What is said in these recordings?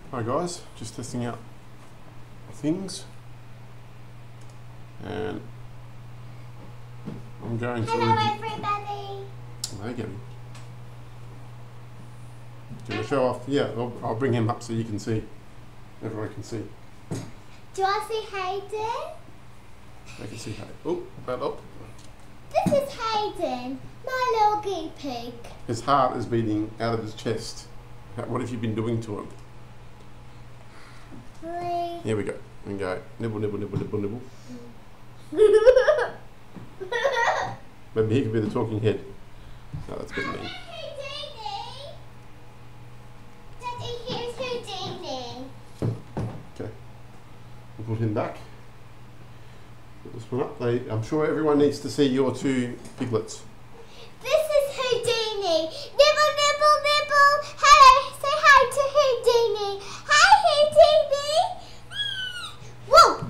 Hi guys, just testing out things, and I'm going to Hello everybody! Hey Gabby. Do you want to show off? Yeah, I'll bring him up so you can see. Everyone can see. Do I see Hayden? They can see Hayden. Oh, that up. This is Hayden, my little guinea pig. His heart is beating out of his chest. What have you been doing to him? Here we go. And go. Nibble, nibble, nibble, nibble, nibble. Maybe he could be the talking head. No, that's a bit mean. Daddy, here's Houdini. Okay. We'll put him back. Put this one up. I'm sure everyone needs to see your two piglets. This is Houdini. Nibble, nibble, nibble. Hello, say hi to Houdini. Hi, Houdini. Whoa.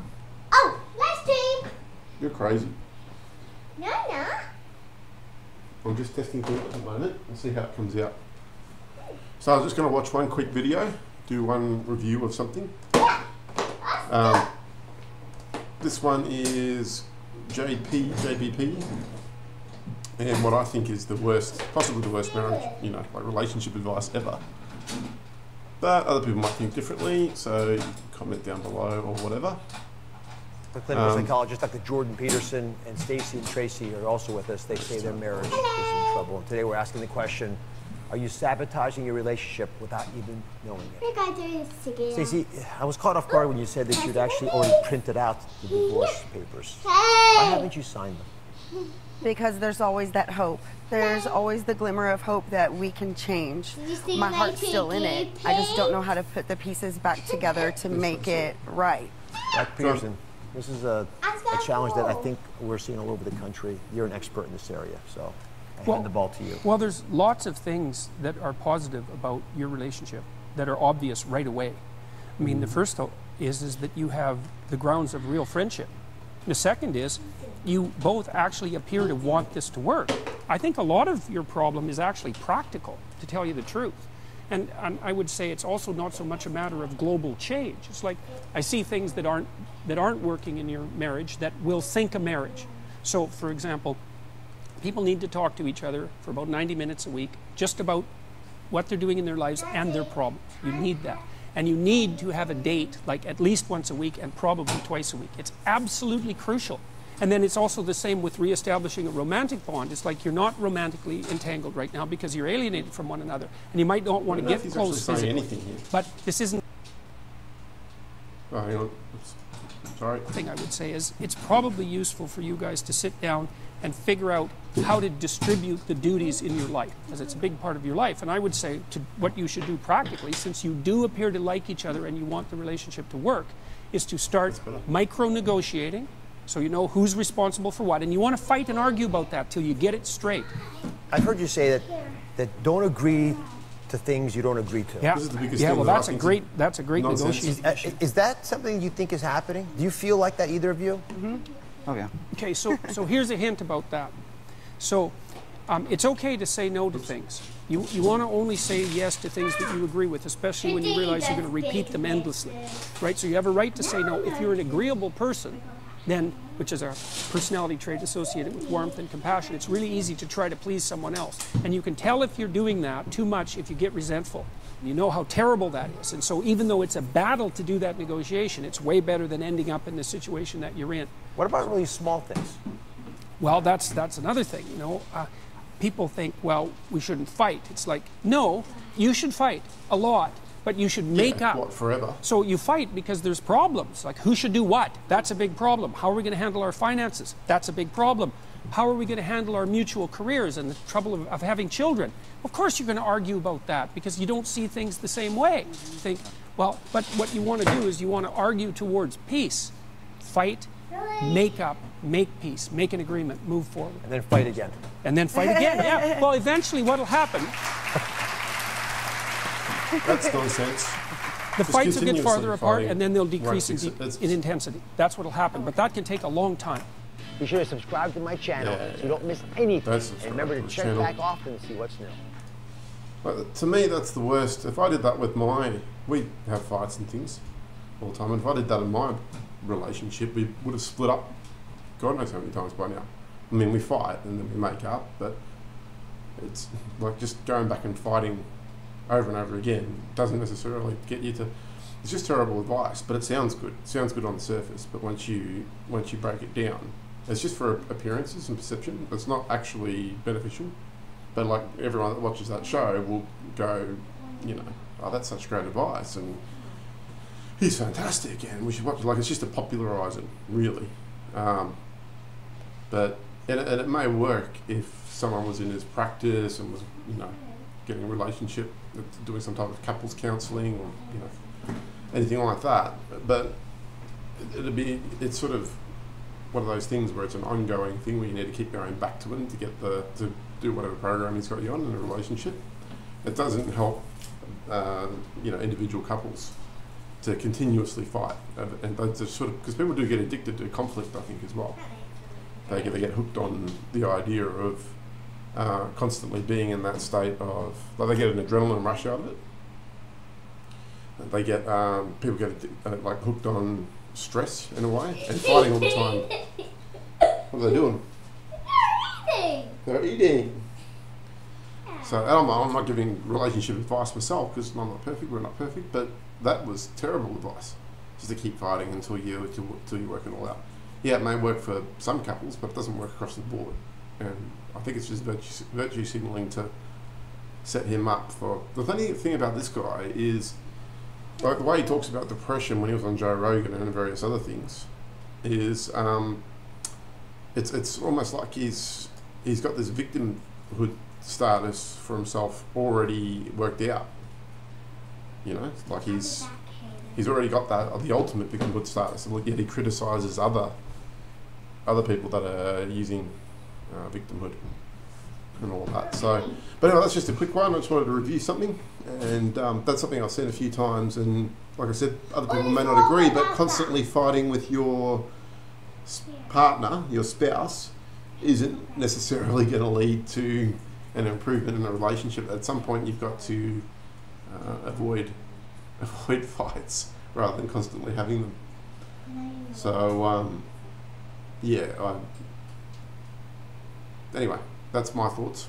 Oh, last team. You're crazy. No, no. I'm just testing things at the moment and see how it comes out. So I was just going to watch one quick video, do one review of something. This one is JPP, and what I think is the worst, possibly the worst marriage, like relationship advice ever. But other people might think differently, so you can comment down below or whatever. The clinical psychologist, Dr. Jordan Peterson, and Stacy and Tracy are also with us. They say their marriage is in trouble. And today we're asking the question, are you sabotaging your relationship without even knowing it? We're going to do this together. Stacy, I was caught off guard when you said that you'd actually already printed out the divorce papers. Why haven't you signed them? Because there's always that hope. There's always the glimmer of hope that we can change. My heart's still in it. I just don't know how to put the pieces back together to make it right. Dr. Peterson, this is a challenge that I think we're seeing all over the country. You're an expert in this area, so I hand the ball to you. Well, there's lots of things that are positive about your relationship that are obvious right away. I mean, the first is that you have the grounds of real friendship. The second is you both actually appear to want this to work. I think a lot of your problem is actually practical, to tell you the truth. And I would say it's also not so much a matter of global change. It's like I see things that aren't working in your marriage that will sink a marriage. So, for example, people need to talk to each other for about 90 minutes a week, just about what they're doing in their lives and their problems. You need that. And you need to have a date, like at least once a week and probably twice a week. It's absolutely crucial. And then it's also the same with reestablishing a romantic bond. It's like you're not romantically entangled right now because you're alienated from one another. And you might not want to get close physically. Anything here. But this isn't... Oh, hang on. Sorry. The thing I would say is it's probably useful for you guys to sit down and figure out how to distribute the duties in your life, because it's a big part of your life. And I would say what you should do practically, since you do appear to like each other and you want the relationship to work, is to start micro-negotiating, so you know who's responsible for what, and you want to fight and argue about that till you get it straight. I've heard you say that don't agree to things you don't agree to. Yeah, This is the biggest yeah. thing Well, that that's a great nonsense. negotiation. Is that something you think is happening? Do you feel like that, either of you? Mm-hmm. Oh, yeah. Okay, so here's a hint about that. So it's okay to say no to things. You want to only say yes to things that you agree with, especially when you realize you're going to repeat them endlessly, right? So you have a right to say no. If you're an agreeable person, then, which is a personality trait associated with warmth and compassion, it's really easy to try to please someone else. And you can tell if you're doing that too much if you get resentful. You know how terrible that is. And so even though it's a battle to do that negotiation, it's way better than ending up in the situation that you're in. What about really small things? Well, that's another thing, people think, well, we shouldn't fight. It's like, no, you should fight a lot, but you should make up. What, forever? So you fight because there's problems, like who should do what? That's a big problem. How are we going to handle our finances? That's a big problem. How are we going to handle our mutual careers and the trouble of having children? Of course you're going to argue about that because you don't see things the same way. You think, well, but what you want to do is you want to argue towards peace. Fight, make up, make peace, make an agreement, move forward. And then fight again. And then fight again, yeah. Well, eventually what'll happen... That's nonsense. The fights will get farther apart and then they'll decrease in intensity. That's what'll happen, but that can take a long time. Be sure to subscribe to my channel so you don't miss anything. And remember to check back often to see what's new. Like, to me, that's the worst. If I did that with we have fights and things all the time, and if I did that in my relationship, we would have split up God knows how many times by now. I mean, we fight and then we make up, but it's like just going back and fighting over and over again doesn't necessarily get you to. It's just terrible advice, but it sounds good. It sounds good on the surface, but once you break it down, it's just for appearances and perception. It's not actually beneficial. But like everyone that watches that show will go, you know, oh, that's such great advice, and he's fantastic, and we should watch it. Like, it's just to popularise it, really. But it may work if someone was in his practice and was, you know, getting a relationship, doing some type of couples counselling, or, you know, anything like that. But it's sort of one of those things where it's an ongoing thing where you need to keep going back to it to get to do whatever program he's got you on in a relationship. It doesn't help, you know, individual couples to continuously fight, and they sort of, because people do get addicted to conflict, I think, as well. They get hooked on the idea of constantly being in that state of, like, they get an adrenaline rush out of it. They get people get like hooked on stress in a way, and fighting all the time. What are they doing? They're eating. So I'm not giving relationship advice myself because I'm not perfect. We're not perfect, but that was terrible advice. Just to keep fighting until you work it all out. Yeah, it may work for some couples, but it doesn't work across the board. And I think it's just virtue signalling to set him up for. The funny thing about this guy is, like, the way he talks about depression when he was on Joe Rogan and various other things, is it's almost like he's got this victimhood status for himself already worked out. You know, it's like he's already got that, the ultimate victimhood status, and yet he criticises other people that are using victimhood and all that. So, but anyway, that's just a quick one. I just wanted to review something, and that's something I've seen a few times, and like I said, other people may not agree, but constantly fighting with your partner, your spouse, isn't necessarily going to lead to an improvement in a relationship. At some point, you've got to avoid fights rather than constantly having them. So, anyway, that's my thoughts.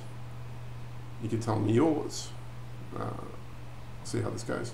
You can tell me yours. See how this goes.